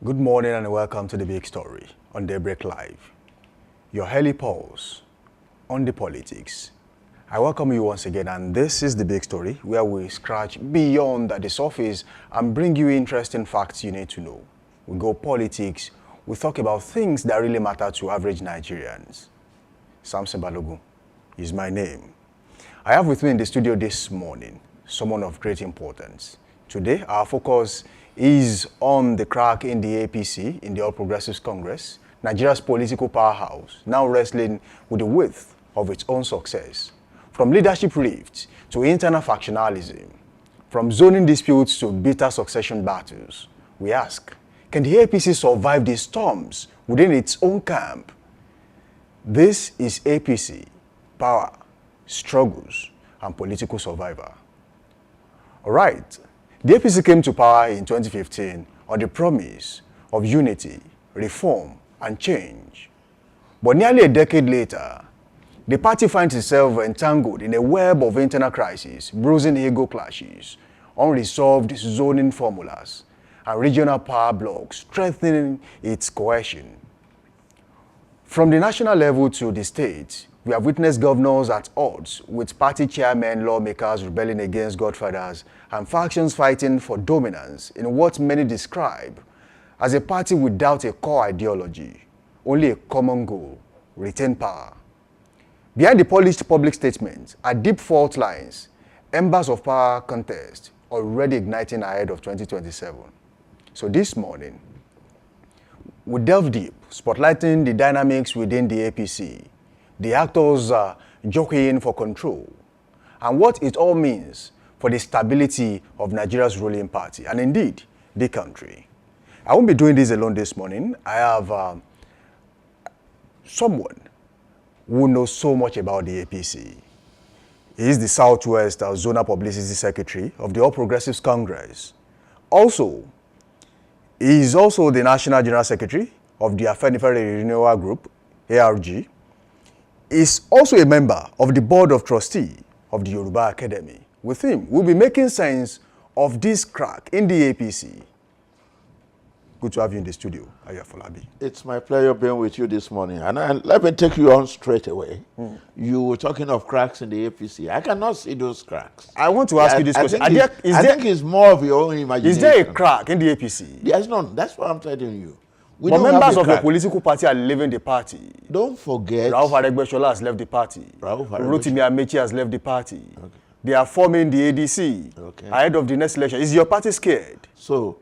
Good morning and welcome to The Big Story on Daybreak Live. Your early pulse on the politics. I welcome you once again, and this is The Big Story, where we scratch beyond the surface and bring you interesting facts you need to know. We go politics, we talk about things that really matter to average Nigerians. Samson Balogun is my name. I have with me in the studio this morning someone of great importance. Today, our focus is on the crack in the APC, in the All Progressives Congress, Nigeria's political powerhouse, now wrestling with the width of its own success. From leadership rifts to internal factionalism, from zoning disputes to bitter succession battles, we ask, can the APC survive the storms within its own camp? This is APC, power, struggles, and political survivor. All right. The APC came to power in 2015 on the promise of unity, reform, and change. But nearly a decade later, the party finds itself entangled in a web of internal crises, bruising ego clashes, unresolved zoning formulas, and regional power blocks strengthening its cohesion. From the national level to the state, we have witnessed governors at odds with party chairmen, lawmakers rebelling against godfathers, and factions fighting for dominance in what many describe as a party without a core ideology, only a common goal: retain power. Behind the polished public statements are deep fault lines, embers of power contest already igniting ahead of 2027. So this morning, we delve deep, spotlighting the dynamics within the APC, the actors jockeying for control, and what it all means for the stability of Nigeria's ruling party, and indeed, the country. I won't be doing this alone this morning. I have someone who knows so much about the APC. He is the Southwest Zonal Publicity Secretary of the All Progressives Congress. Also, he is also the National General Secretary of the Afenifere Renewal Group, ARG. He is also a member of the Board of Trustees of the Yoruba Academy. With him, we'll be making sense of this crack in the APC. Good to have you in the studio, Ayafolabi. It's my pleasure being with you this morning. And let me take you on straight away. You were talking of cracks in the APC. I cannot see those cracks. I want to ask you this question. I think it's more of your own imagination. Is there a crack in the APC? There's none. That's what I'm telling you. But members of the political party are leaving the party. Don't forget. Rauf Aregbesola has left the party. Rotimi Amechi has left the party. Okay. They are forming the ADC ahead of the next election. Is your party scared? So,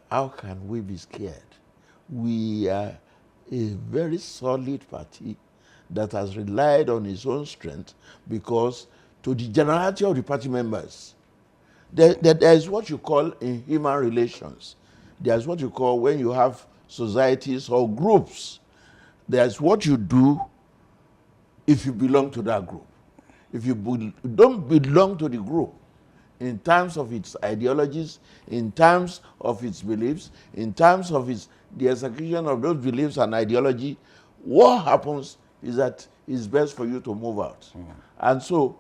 how can we be scared? We are a very solid party that has relied on its own strength, because to the generality of the party members, there is what you call in human relations. There's what you call when you have societies or groups. There's what you do if you belong to that group. If you don't belong to the group, in terms of its ideologies, in terms of its beliefs, in terms of the execution of those beliefs and ideology, what happens is that it's best for you to move out. And so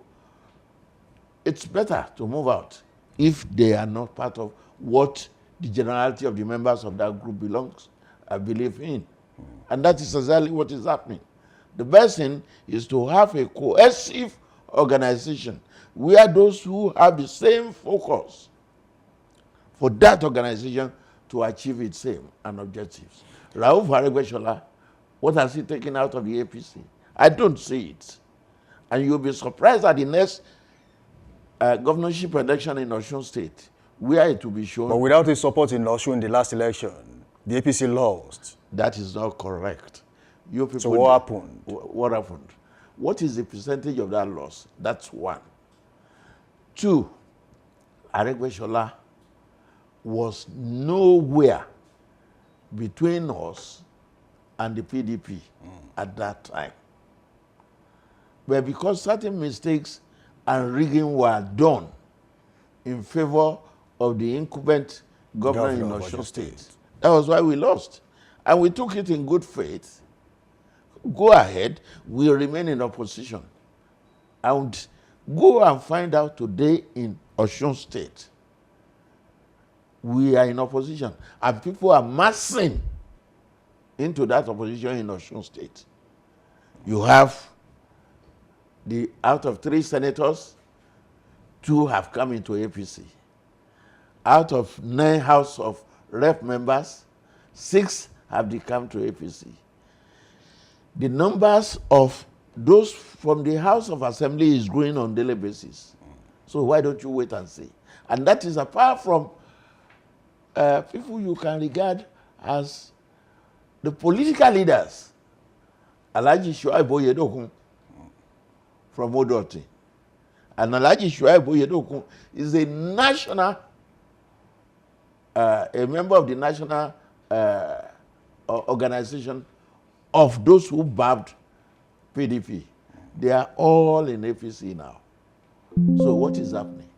it's better to move out if they are not part of what the generality of the members of that group believe in. And that is exactly what is happening. The best thing is to have a cohesive organization where those who have the same focus for that organization to achieve its aim and objectives. Rauf Aregbesola, what has he taken out of the APC? I don't see it. And you'll be surprised at the next governorship election in Osun State, where it will be shown. But without his support in Osun in the last election, the APC lost. That is not correct. You people, so what happened? What happened? What is the percentage of that loss? That's one. Two, Aregbesola was nowhere between us and the PDP at that time. But because certain mistakes and rigging were done in favor of the incumbent governor in Osun State, that was why we lost. And we took it in good faith. Go ahead, we remain in opposition. And go and find out today in Osun State we are in opposition, and people are massing into that opposition in Osun State. You have out of 3 senators, 2 have come into APC. Out of 9 House of Rep members, 6 have come to APC. The numbers of those from the House of Assembly is growing on a daily basis. So why don't you wait and see? And that is apart from people you can regard as the political leaders. Alhaji Shuaibu Oyedokun from Odoti. And Alhaji Shuaibu Oyedokun is a national, a member of the national organization of those who backed PDP. They are all in APC now. So what is happening?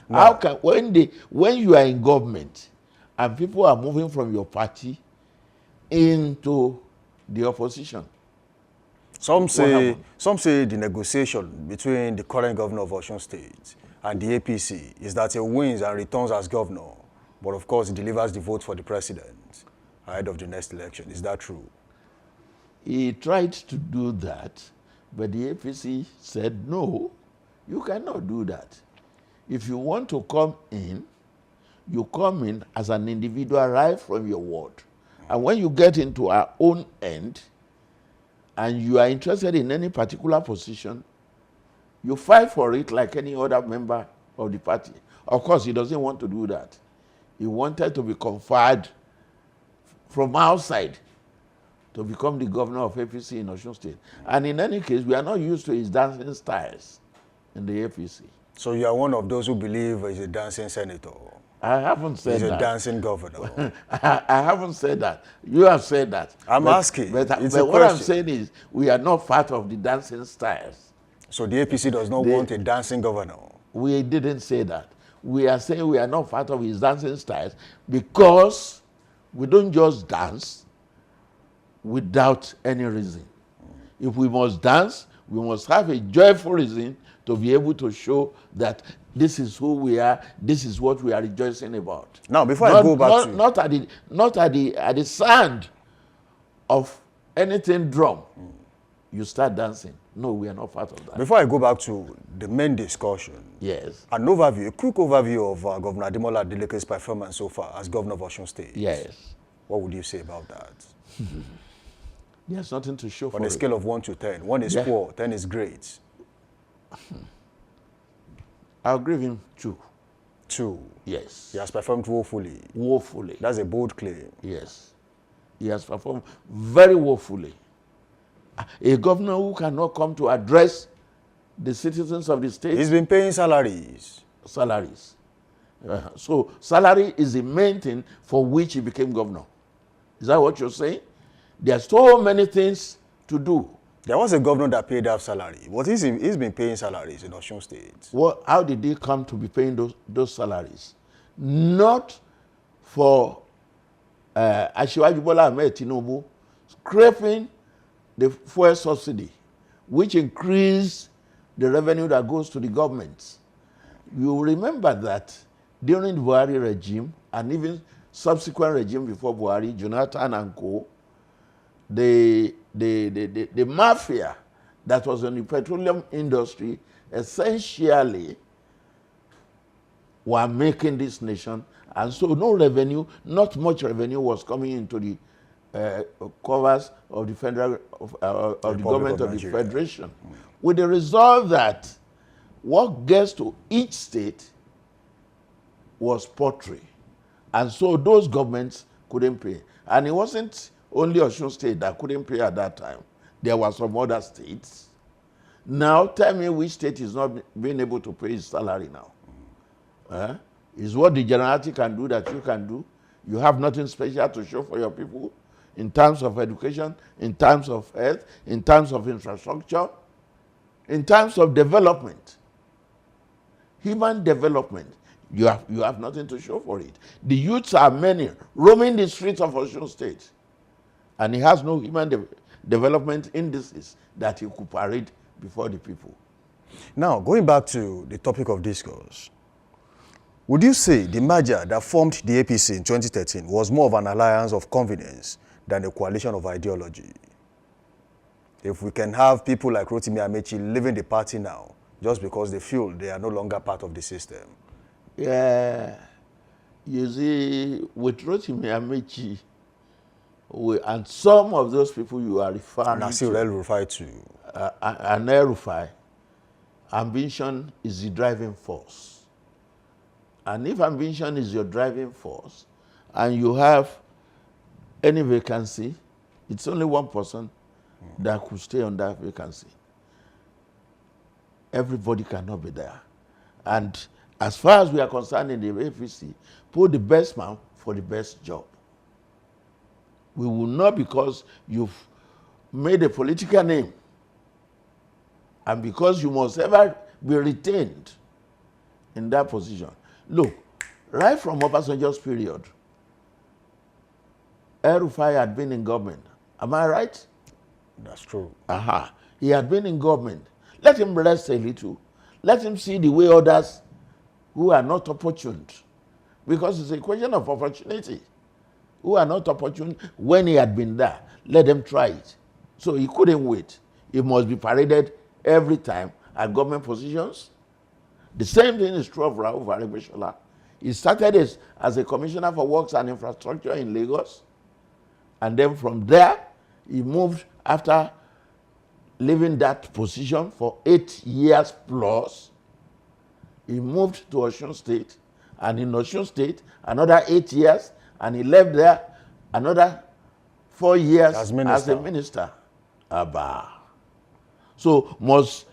No. How can when you are in government and people are moving from your party into the opposition? Some say the negotiation between the current governor of Osun State and the APC is that he wins and returns as governor, but of course he delivers the vote for the president ahead of the next election. Is that true? He tried to do that, but the APC said, no, you cannot do that. If you want to come in, you come in as an individual right from your ward. And when you get into our own end, and you are interested in any particular position, you fight for it like any other member of the party. Of course, he doesn't want to do that. He wanted to be conferred from outside to become the governor of APC in Osun State. And in any case, we are not used to his dancing styles in the APC. So you are one of those who believe he's a dancing senator? I haven't said that. He's a dancing governor. I haven't said that. You have said that. I'm asking. But what I'm saying is, we are not part of the dancing styles. So the APC does not want a dancing governor? We didn't say that. We are saying we are not part of his dancing styles because we don't just dance without any reason. If we must dance, we must have a joyful reason to be able to show that this is who we are, this is what we are rejoicing about. Now, before I go back to... Not at the sound of anything drum, you start dancing. No, we are not part of that. Before I go back to the main discussion, yes, an overview, a quick overview of Governor Ademola Adeleke's performance so far as governor of Osun State. Yes. What would you say about that? There's nothing to show for it. On a scale of 1 to 10. 1 is poor, 10 is great. I'll give him 2. 2? Yes. He has performed woefully. Woefully. That's a bold claim. Yes. He has performed very woefully. A governor who cannot come to address the citizens of the state. He's been paying salaries. Salaries. So salary is the main thing for which he became governor. Is that what you're saying? There are so many things to do. There was a governor that paid half salary, but he's been paying salaries in Osun State. Well, how did he come to be paying those salaries? Not for Asiwaju Bola Ahmed Tinubu scraping the fuel subsidy, which increased the revenue that goes to the government. You remember that during the Buhari regime, and even subsequent regime before Buhari, Jonathan and co., the mafia that was in the petroleum industry essentially were making this nation, and so no revenue, not much revenue was coming into the covers of the federal of the government of the federation, with the result that what gets to each state was paltry, and so those governments couldn't pay. And it wasn't only Osun State that couldn't pay at that time. There were some other states. Now, tell me which state is not being able to pay his salary now. Is what the generality can do that you can do? You have nothing special to show for your people in terms of education, in terms of health, in terms of infrastructure, in terms of development. Human development. You have nothing to show for it. The youths are many roaming the streets of Osun State. And he has no human development indices that he could parade before the people. Now, going back to the topic of discourse, Would you say the merger that formed the APC in 2013 was more of an alliance of convenience than a coalition of ideology? If we can have people like Rotimi Amechi leaving the party now just because they feel they are no longer part of the system. Yeah, you see, with Rotimi Amechi, and some of those people you are referring Nasir to, El-Rufai too. and El-Rufai, ambition is the driving force. And if ambition is your driving force, and you have any vacancy, it's only one person that could stay on that vacancy. Everybody cannot be there. And as far as we are concerned in the APC, put the best man for the best job. We will not, because you've made a political name and because you must ever be retained in that position. Look, right from Obasanjo's period, El-Rufai had been in government. Am I right? That's true. Aha. He had been in government. Let him rest a little. Let him see the way others who are not opportune. Because it's a question of opportunity. Who are not opportune when he had been there. Let them try it. So he couldn't wait. He must be paraded every time at government positions. The same thing is true of Rauf Aregbesola. He started as a commissioner for works and infrastructure in Lagos. And then from there, he moved after leaving that position for 8 years plus. He moved to Osun State, and in Osun State, another 8 years, and he left there another 4 years as a minister. Abba. So must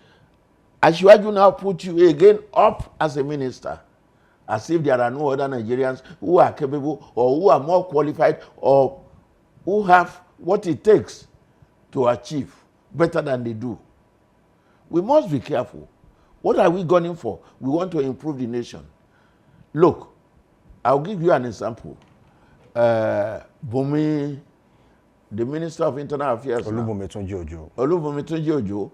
Asiwaju now put you again up as a minister, as if there are no other Nigerians who are capable or who are more qualified or who have what it takes to achieve better than they do. We must be careful. What are we gunning for? We want to improve the nation. Look, I'll give you an example. Bumi, the Minister of Internal Affairs, Olubunmi Tunji Ojo,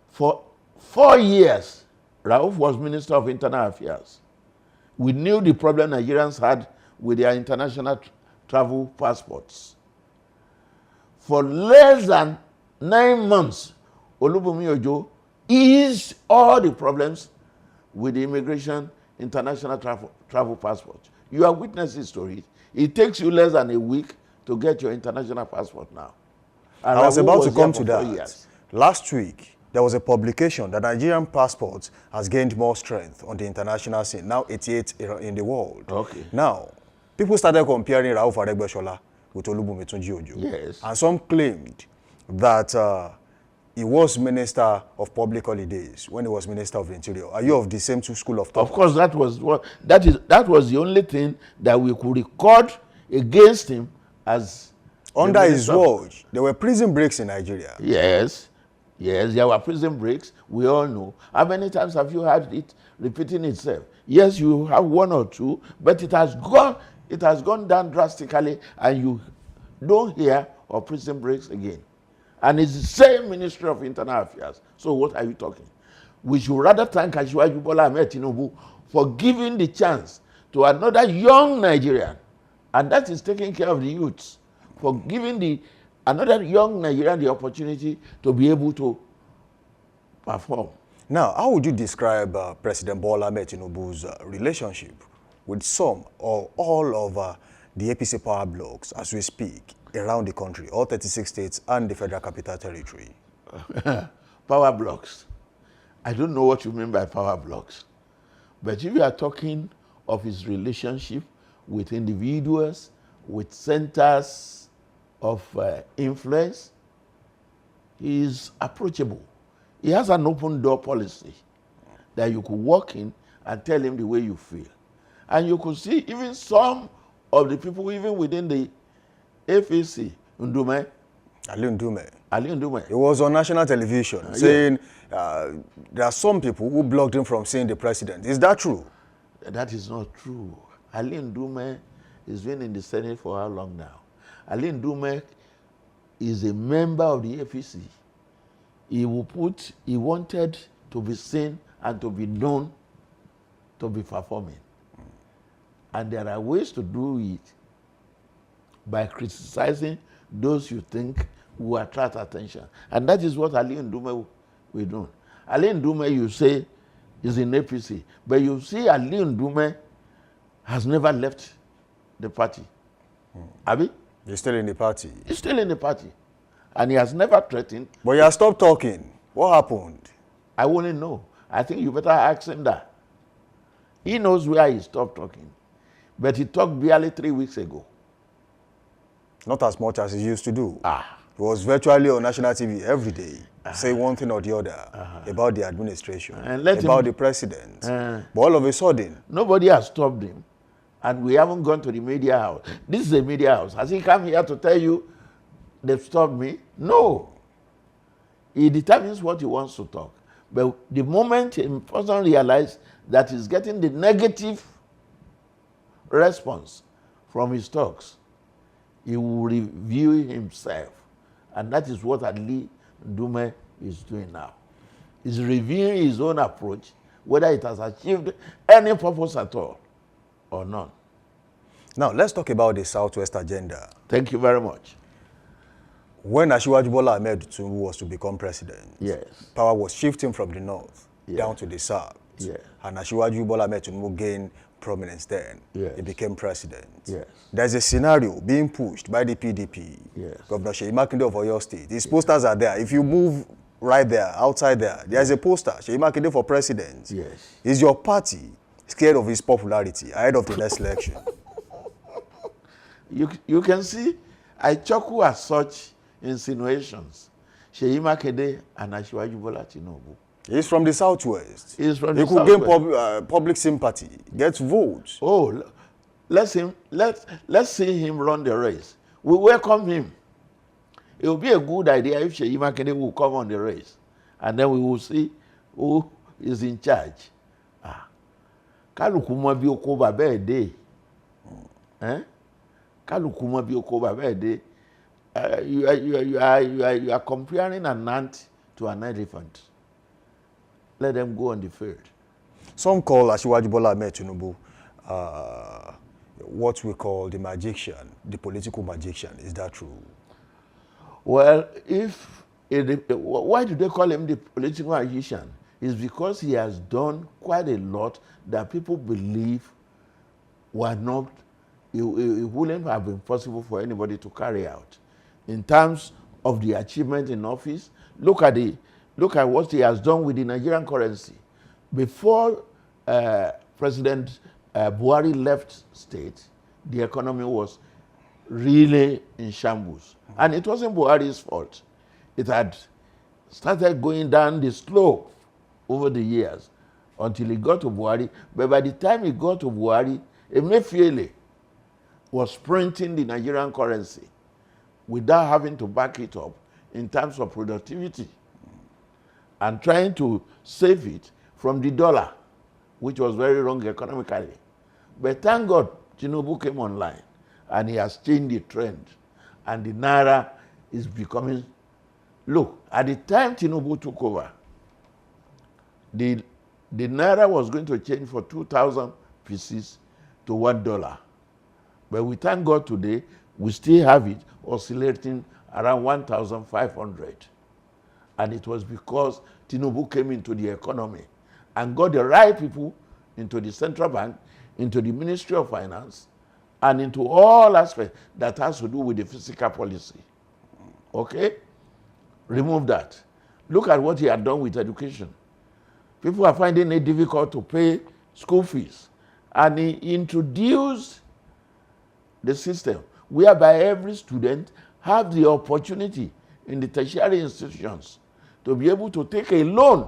for 4 years, Rauf was Minister of Internal Affairs. We knew the problem Nigerians had with their international travel passports. For less than 9 months, Olubunmi Ojo eased all the problems with the immigration international travel passport. You are witnesses to it. It takes you less than a week to get your international passport now. And I was about to come to that. Years. Last week, there was a publication that Nigerian passports has gained more strength on the international scene, now 88 in the world. Okay. Now, people started comparing Rauf Aregbesola with Olubunmi Tunji Ojo. Yes. And some claimed that he was Minister of Public Holidays when he was Minister of the Interior. Are you of the same school of thought? Of course, that was the only thing that we could record against him as under his watch. There were prison breaks in Nigeria. Yes, there were prison breaks. We all know. How many times have you had it repeating itself? Yes, you have one or two, but it has gone down drastically, and you don't hear of prison breaks again. And it's the same Ministry of Internal Affairs. So what are you talking? We should rather thank Asiwaju Bola Ahmed Tinubu for giving the chance to another young Nigerian, and that is taking care of the youths, for giving another young Nigerian the opportunity to be able to perform. Now, how would you describe President Bola Ahmed Tinubu's relationship with some or all of the APC power blocks as we speak around the country, all 36 states and the Federal Capital Territory? Power blocks. I don't know what you mean by power blocks. But if you are talking of his relationship with individuals, with centers of influence, he is approachable. He has an open door policy that you could walk in and tell him the way you feel. And you could see even some of the people, even within the FAC, Ali Ndume. He was on national television saying there are some people who blocked him from seeing the president. Is that true? That is not true. Ali Ndume has been in the Senate for how long now? Ali Ndume is a member of the FEC. He wanted to be seen and to be known to be performing. And there are ways to do it by criticizing those you think will attract attention. And that is what Ali Ndume will do. Ali Ndume, you say, is in APC. But you see Ali Ndume has never left the party. Abi? He's still in the party. He's still in the party. And he has never threatened. But you have stopped talking. What happened? I wouldn't know. I think you better ask him that. He knows where he stopped talking. But he talked barely 3 weeks ago. Not as much as he used to do. Ah. He was virtually on national TV every day, say one thing or the other about the administration, about the president. But all of a sudden, nobody has stopped him. And we haven't gone to the media house. This is a media house. Has he come here to tell you they've stopped me? No. He determines what he wants to talk. But the moment a person realizes that he's getting the negative response from his talks, he will review himself. And that is what Ali Ndume is doing now. He's reviewing his own approach, whether it has achieved any purpose at all or none. Now, let's talk about the Southwest agenda. Thank you very much. When Asiwaju Bola Ahmed Tinubu was to become president, yes, power was shifting from the north down to the south. Yes. And Asiwaju Bola Ahmed Tinubu gained prominence then. Yes. He became president. Yes. There's a scenario being pushed by the PDP. Yes. Governor Seyi Makinde of Oyo State. His posters are there. If you move right there, outside there, there's a poster, Seyi Makinde for president. Yes. Is your party scared of his popularity ahead of the next election? You can see, I chuckle at such insinuations. Seyi Makinde and Asiwaju Bola Tinubu. He's from the Southwest. He's from the Southwest. He could gain public sympathy, get votes. Oh, let's see him run the race. We welcome him. It will be a good idea if Seyi Makinde will come on the race. And then we will see who is in charge. Kaluku mo bi oko baba e de. Kaluku mo bi oko baba e de. You are comparing an ant to an elephant. Let them go on the field. Some call Asiwaju Bola Ahmed Tinubu what we call the magician, the political magician. Is that true? Well, why do they call him the political magician? It's because he has done quite a lot that people believe were not, it wouldn't have been possible for anybody to carry out. In terms of the achievement in office, look at what he has done with the Nigerian currency. Before President Buhari left state, the economy was really in shambles. And it wasn't Buhari's fault. It had started going down the slope over the years until he got to Buhari. But by the time he got to Buhari, Emefiele was printing the Nigerian currency without having to back it up in terms of productivity and trying to save it from the dollar, which was very wrong economically. But thank God, Tinubu came online and he has changed the trend. And the Naira is becoming, look, at the time Tinubu took over, the Naira was going to change for 2,000 pieces to $1. But we thank God today, we still have it oscillating around 1,500. And it was because Tinubu came into the economy and got the right people into the central bank, into the Ministry of Finance, and into all aspects that has to do with the fiscal policy. Okay? Remove that. Look at what he had done with education. People are finding it difficult to pay school fees. And he introduced the system whereby every student have the opportunity in the tertiary institutions to be able to take a loan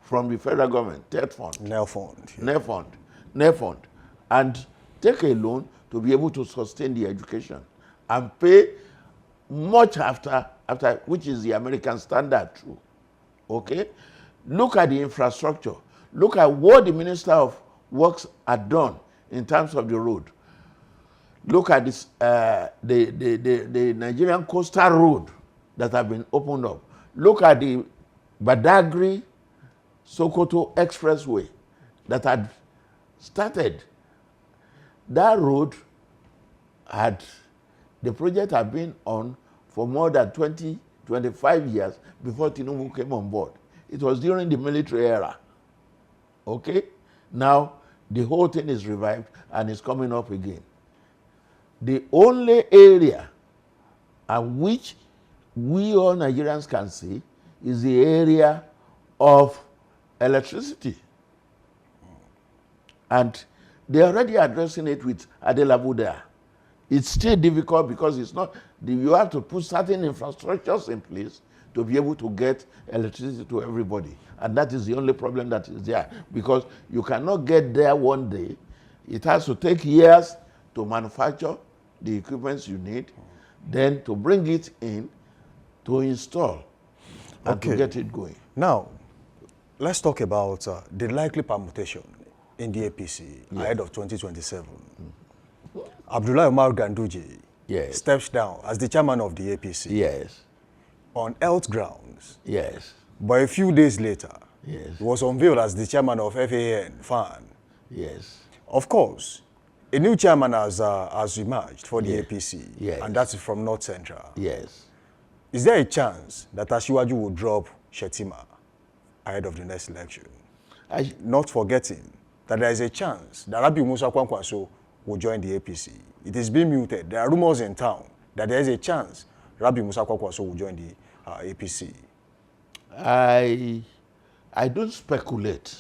from the federal government, TED fund. NEL fund. Yeah. NEL fund. And take a loan to be able to sustain the education and pay much after which is the American standard too. Okay? Look at the infrastructure. Look at what the Minister of Works had done in terms of the road. Look at this, the Nigerian coastal road that have been opened up. Look at the Badagry Sokoto Expressway that had started that road the project had been on for more than 20, 25 years before Tinubu came on board. It was during the military era. Okay? Now, the whole thing is revived and is coming up again. The only area and which we all Nigerians can see is the area of electricity. And they're already addressing it with Adelabu there. It's still difficult because it's not, you have to put certain infrastructures in place to be able to get electricity to everybody. And that is the only problem that is there. Because you cannot get there one day. It has to take years to manufacture the equipment you need, then to bring it in, to install, and to get it going. Now, let's talk about the likely permutation in the APC ahead of 2027. Abdullah Umar Ganduje steps down as the chairman of the APC. Yes. On health grounds. Yes. But a few days later, yes, he was unveiled as the chairman of FAN. Yes. Of course, a new chairman has emerged for the APC, and that's from North Central. Yes. Is there a chance that Asiwaju will drop Shetima ahead of the next election? Not forgetting that there is a chance that Rabiu Musa Kwankwaso will join the APC. It is being muted. There are rumors in town that there is a chance Rabiu Musa Kwankwaso will join the APC. I don't speculate,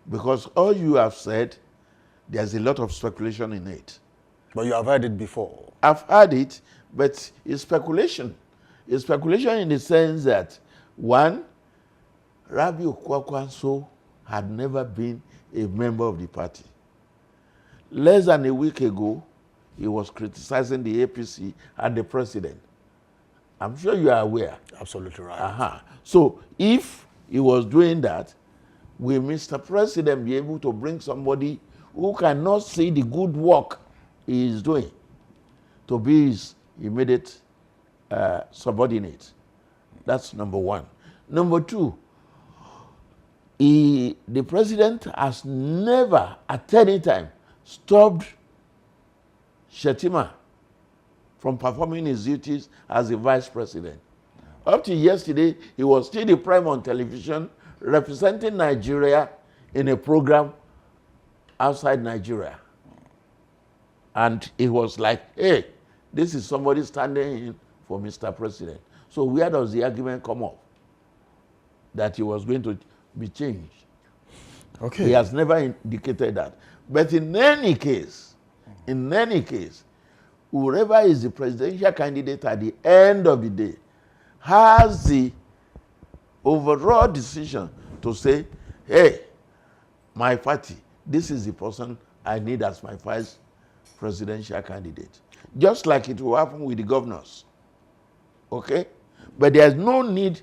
because all you have said, there's a lot of speculation in it. But you have heard it before. I've heard it, but it's speculation. It's speculation in the sense that, one, Rabiu Kwankwaso had never been a member of the party. Less than a week ago, he was criticizing the APC and the president. I'm sure you are aware. Absolutely right. So if he was doing that, will Mr. President be able to bring somebody who cannot see the good work he is doing to be his immediate subordinate? That's number one. Number two, the president has never at any time stopped Shetima from performing his duties as the vice president. Up to yesterday, he was still the prime on television representing Nigeria in a program outside Nigeria. And it was like, hey, this is somebody standing in for Mr. President. So where does the argument come up that he was going to be changed? Okay. He has never indicated that. But in any case, whoever is the presidential candidate at the end of the day has the overall decision to say, hey, my party, this is the person I need as my vice presidential candidate. Just like it will happen with the governors. Okay? But there's no need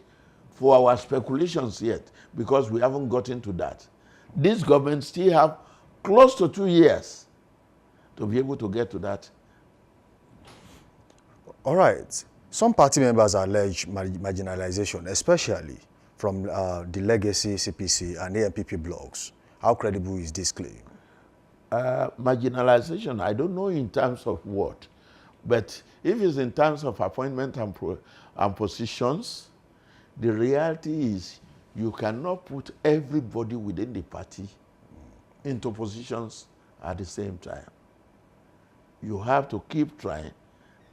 for our speculations yet, because we haven't gotten to that. This government still have close to 2 years to be able to get to that. All right. Some party members allege marginalization, especially from the legacy CPC and AMPP blocs. How credible is this claim? Marginalization, I don't know in terms of what, but if it's in terms of appointment and positions, the reality is you cannot put everybody within the party into positions at the same time. You have to keep trying,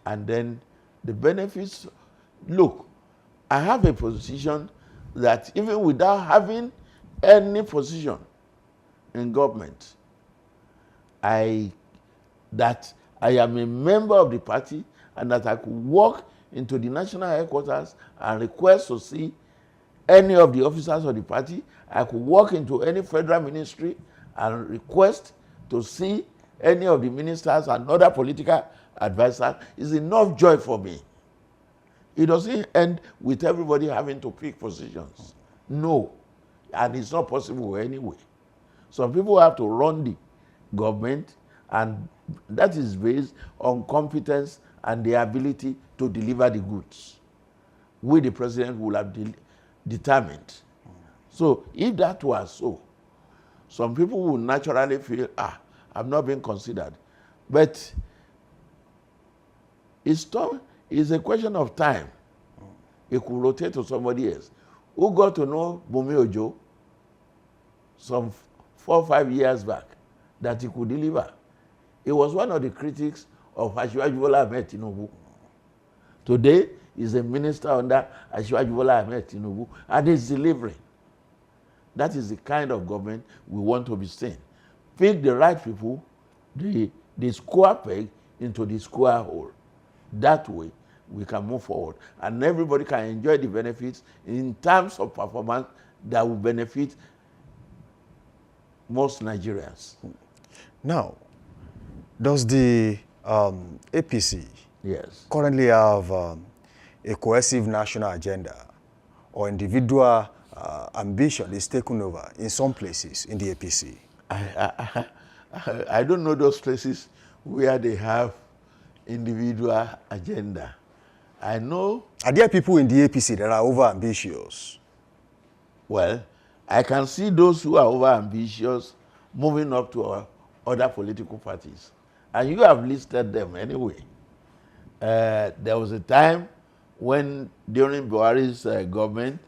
and then the benefits. Look, I have a position that even without having any position in government, I am a member of the party, and that I could walk into the national headquarters and request to see any of the officers of the party. I could walk into any federal ministry and request to see any of the ministers and other political advisors. Is enough joy for me. It doesn't end with everybody having to pick positions. No, and it's not possible anyway. Some people have to run the government, and that is based on competence and the ability to deliver the goods, which the president will have determined. So if that was so, some people will naturally feel, have not been considered. But it's a question of time. It could rotate to somebody else. Who got to know Bumi Ojo some 4 or 5 years back that he could deliver? He was one of the critics of Asiwaju Bola Ahmed Tinubu. Today, he's a minister under Asiwaju Bola Ahmed Tinubu, and he's delivering. That is the kind of government we want to be seeing. Pick the right people, the square peg into the square hole. That way, we can move forward, and everybody can enjoy the benefits in terms of performance that will benefit most Nigerians. Now, does the APC currently have a cohesive national agenda, or individual ambition is taken over in some places in the APC? I don't know those places where they have individual agenda. I know. Are there people in the APC that are over ambitious? Well, I can see those who are over ambitious moving up to other political parties. And you have listed them anyway. There was a time when, during Buhari's government,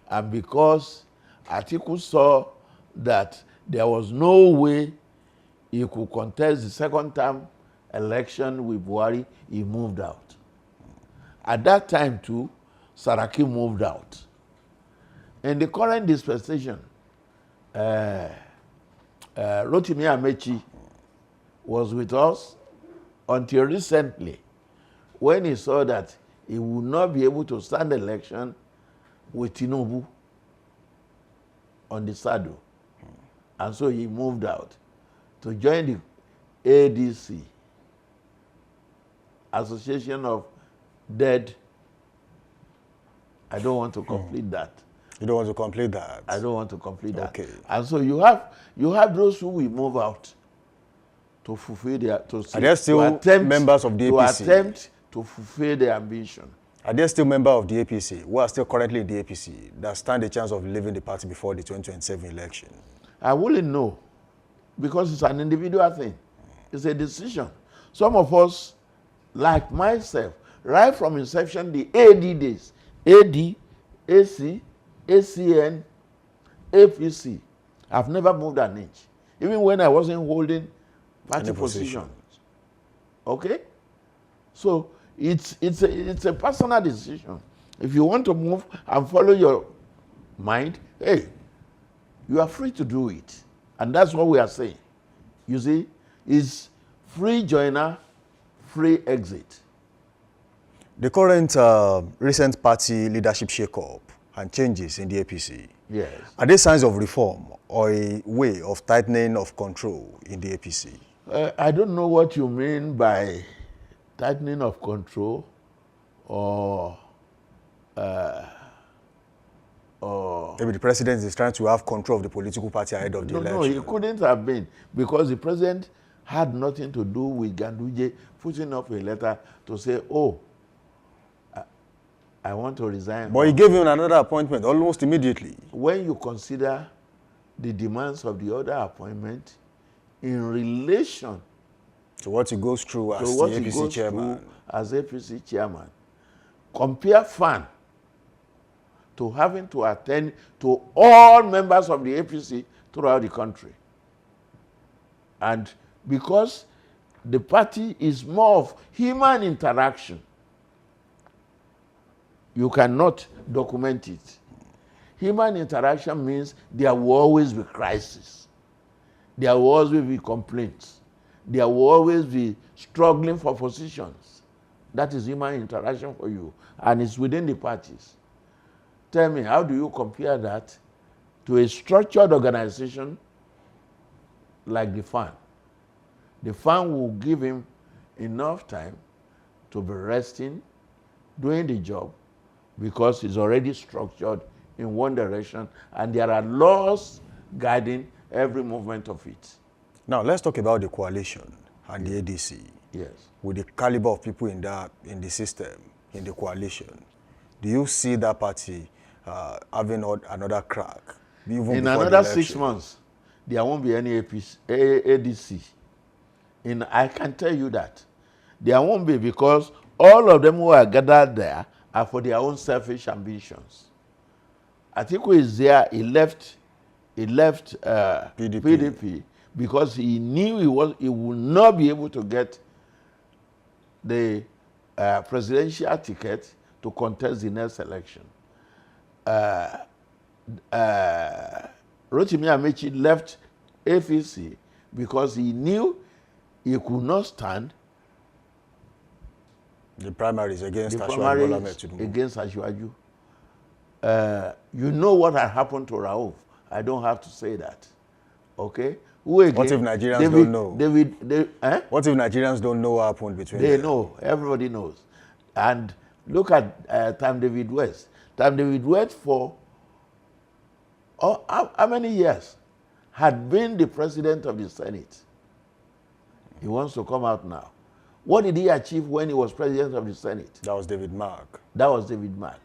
and because Atiku saw that there was no way he could contest the second term election with Buhari, he moved out. At that time too, Saraki moved out. In the current dispensation, Rotimi Amechi was with us until recently, when he saw that he would not be able to stand the election with Tinubu on the saddle. And so he moved out to join the ADC, Association of Dead. I don't want to complete that. You don't want to complete that? I don't want to complete that. Okay. And so you have those who will move out to fulfill their, are there still members of the APC? To attempt to fulfill their ambition. Are there still members of the APC who are still currently in the APC that stand a chance of leaving the party before the 2027 election? I wouldn't know, because it's an individual thing. It's a decision. Some of us, like myself, right from inception, the AD days, AD, AC, ACN, APC, I've never moved an inch, even when I wasn't holding party positions. Okay? So it's a personal decision. If you want to move and follow your mind, hey, you are free to do it. And that's what we are saying. You see, it's free joiner, free exit. The current recent party leadership shake-up and changes in the APC, yes, are they signs of reform or a way of tightening of control in the APC? I don't know what you mean by tightening of control or maybe the president is trying to have control of the political party ahead of the election. No, he couldn't have been, because the president had nothing to do with Ganduje putting up a letter to say, oh, I want to resign. But he gave him another appointment almost immediately. When you consider the demands of the other appointment in relation to what he goes through as the APC chairman. As APC chairman, compare FAN to having to attend to all members of the APC throughout the country. And because the party is more of human interaction, you cannot document it. Human interaction means there will always be crisis. There will always be complaints. There will always be struggling for positions. That is human interaction for you. And it's within the parties. Tell me, how do you compare that to a structured organization like the FAN? The FAN will give him enough time to be resting, doing the job, because it's already structured in one direction, and there are laws guiding every movement of it. Now, let's talk about the coalition and the ADC. Yes. With the caliber of people in the system, in the coalition, do you see that party having another crack? In another 6 months, there won't be any ADC I can tell you that. There won't be, because all of them who are gathered there are for their own selfish ambitions. Atiku is there, he left PDP because he knew he would not be able to get the presidential ticket to contest the next election. Rotimi Amechi left APC because he knew he could not stand the primaries against Asiwaju. You know what had happened to Rauf. I don't have to say that. Okay? Who again? What if Nigerians don't know? What if Nigerians don't know what happened between them? They know. Everybody knows. And look at Tam David West. Tam David West for how many years had been the president of the Senate. He wants to come out now. What did he achieve when he was president of the Senate? That was David Mark. That was David Mark.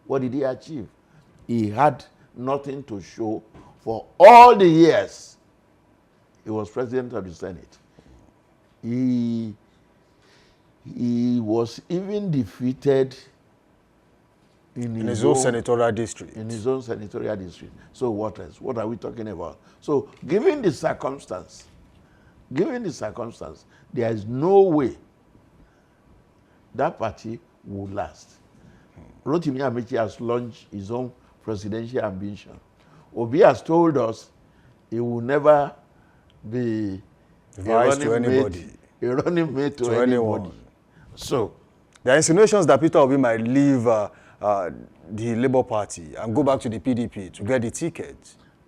What did he achieve? He had nothing to show for all the years he was president of the Senate. He was even defeated in his own senatorial district. In his own senatorial district. So what else? What are we talking about? So given the circumstance, there is no way that party will last. Rotimi Amechi has launched his own presidential ambition. Obi has told us he will never be a running mate to anybody. So there are insinuations that Peter Obi might leave the Labour Party and go back to the PDP to get the ticket.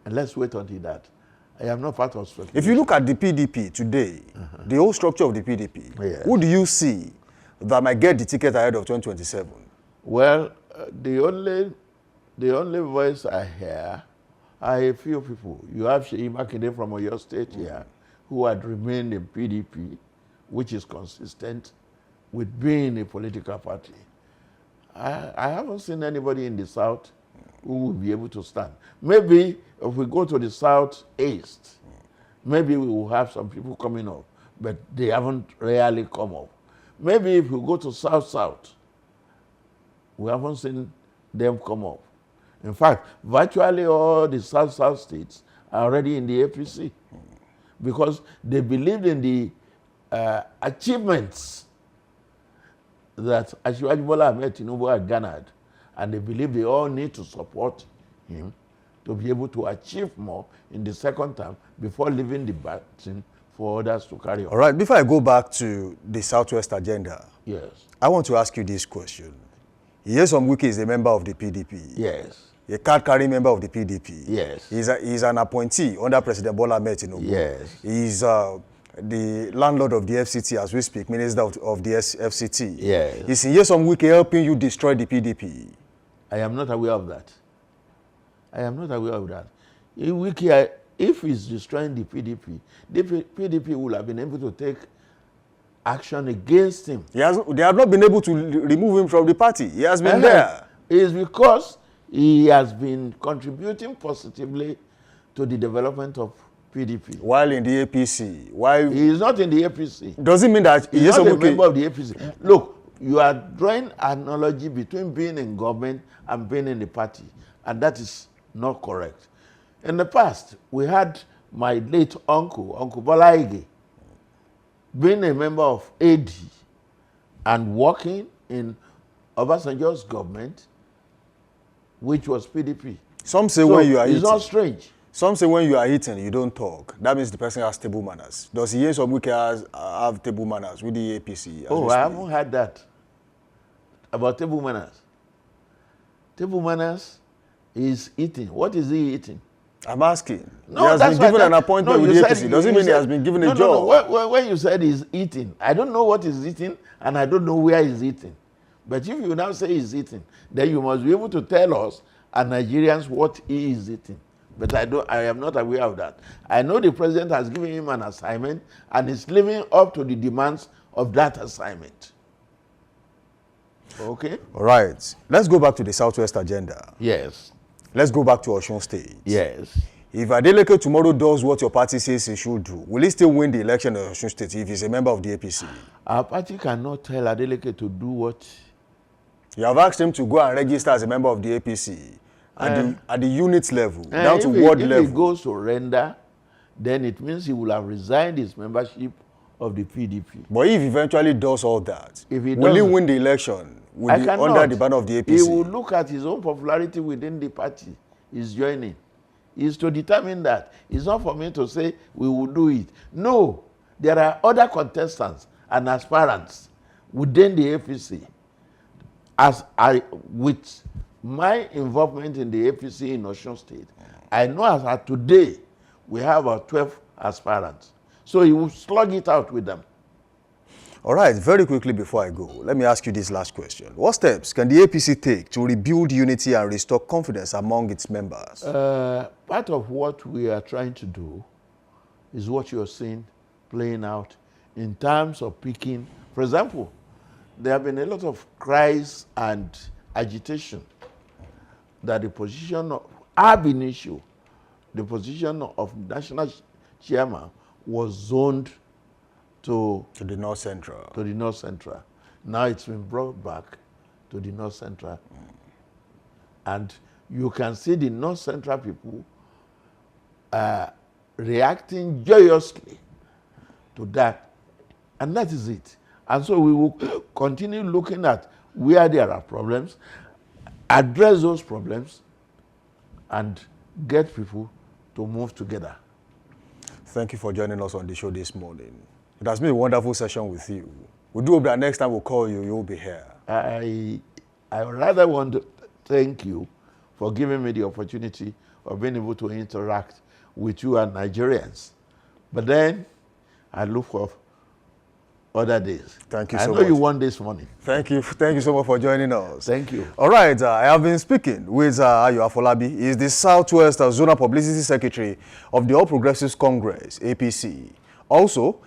And let's wait until that. I am not part of speculation. If you look at the PDP today, the whole structure of the PDP, yes, who do you see that might get the ticket ahead of 2027? Well, the only voice I hear are a few people. You have Sheyi Makinde from Oyo State here, who had remained in PDP, which is consistent with being a political party. I haven't seen anybody in the South who will be able to stand. Maybe if we go to the Southeast, maybe we will have some people coming up, but they haven't really come up. Maybe if we go to South, we haven't seen them come up. In fact, virtually all the South states are already in the APC because they believed in the achievements that Asiwaju Bola Ahmed Tinubu had garnered, and they believe they all need to support him to be able to achieve more in the second term before leaving the baton for others to carry on. All right, before I go back to the Southwest agenda, yes, I want to ask you this question. Nyesom Wike is a member of the PDP. Yes. A card-carrying member of the PDP. Yes. He's an appointee under President Bola Ahmed Tinubu. Yes. He's the landlord of the FCT as we speak, minister of the FCT. Yes. Is Nyesom Wike helping you destroy the PDP? I am not aware of that. Wike, if he's destroying the PDP will have been able to take action against him. They have not been able to remove him from the party. He has been there. It is because he has been contributing positively to the development of PDP. While in the APC. He is not in the APC. Does it mean that he is not a member of the APC? Look, you are drawing an analogy between being in government and being in the party, and that is not correct. In the past, we had my late Uncle Bola Ige, being a member of AD and working in Obasanjo's government, which was PDP. Some say when you are eating. It's not eating. Strange. Some say when you are eating, you don't talk. That means the person has table manners. Does Nyesom Wike have table manners with the APC? Oh, I haven't heard that. About table manners. Table manners is eating. What is he eating? I'm asking. No, he has been given an appointment with the APC. Doesn't mean he has been given a job. No. When you said he's eating, I don't know what he's eating and I don't know where he's eating. But if you now say he's eating, then you must be able to tell us and Nigerians what he is eating. But I am not aware of that. I know the president has given him an assignment and is living up to the demands of that assignment. Okay? All right. Let's go back to the Southwest agenda. Yes. Let's go back to Osun State. Yes. If Adeleke tomorrow does what your party says he should do, will he still win the election in Osun State if he's a member of the APC? Our party cannot tell Adeleke to do what. You have asked him to go and register as a member of the APC at the unit level, down to ward level. If he goes to render, then it means he will have resigned his membership of the PDP. But if he eventually does all that, will he win the election under the banner of the APC? He will look at his own popularity within the party he's joining. Is to determine that. It's not for me to say we will do it. No, there are other contestants and aspirants within the APC. With my involvement in the APC in Osun State, I know as of today, we have about 12 aspirants. So he will slug it out with them. All right, very quickly before I go, let me ask you this last question. What steps can the APC take to rebuild unity and restore confidence among its members? Part of what we are trying to do is what you're seeing playing out in terms of picking. For example, there have been a lot of cries and agitation that the position of ab initio, the position of national chairman was zoned to the North Central. To the North Central. Now it's been brought back to the North Central. And you can see the North Central people reacting joyously to that. And that is it. And so we will continue looking at where there are problems, address those problems, and get people to move together. Thank you for joining us on the show this morning. It has been a wonderful session with you. We do hope that next time we'll call you, you'll be here. I rather want to thank you for giving me the opportunity of being able to interact with you and Nigerians. But then I look for other days. Thank you so much. I know you won this morning. Thank you so much for joining us. Thank you. All right, I have been speaking with Ayo Afolabi. He is the Southwest Zonal Publicity Secretary of the All Progressives Congress, APC. Also,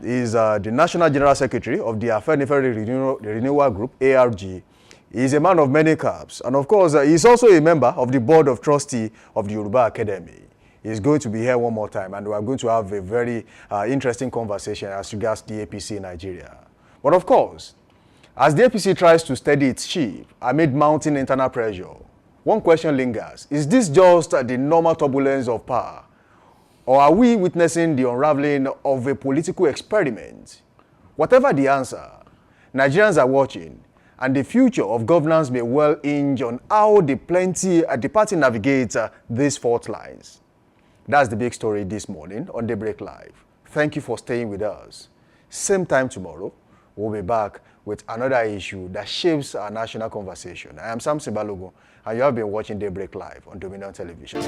is the National General Secretary of the Afenifere Renewal Group, ARG. He is a man of many caps. And of course, he is also a member of the Board of Trustees of the Yoruba Academy. He is going to be here one more time, and we are going to have a very interesting conversation as regards the APC in Nigeria. But of course, as the APC tries to steady its ship amid mounting internal pressure, one question lingers. Is this just the normal turbulence of power? Or are we witnessing the unraveling of a political experiment? Whatever the answer, Nigerians are watching, and the future of governance may well hinge on how the party navigates these fault lines. That's the big story this morning on Daybreak Live. Thank you for staying with us. Same time tomorrow, we'll be back with another issue that shapes our national conversation. I am Samson Balogun, and you have been watching Daybreak Live on Dominion Television.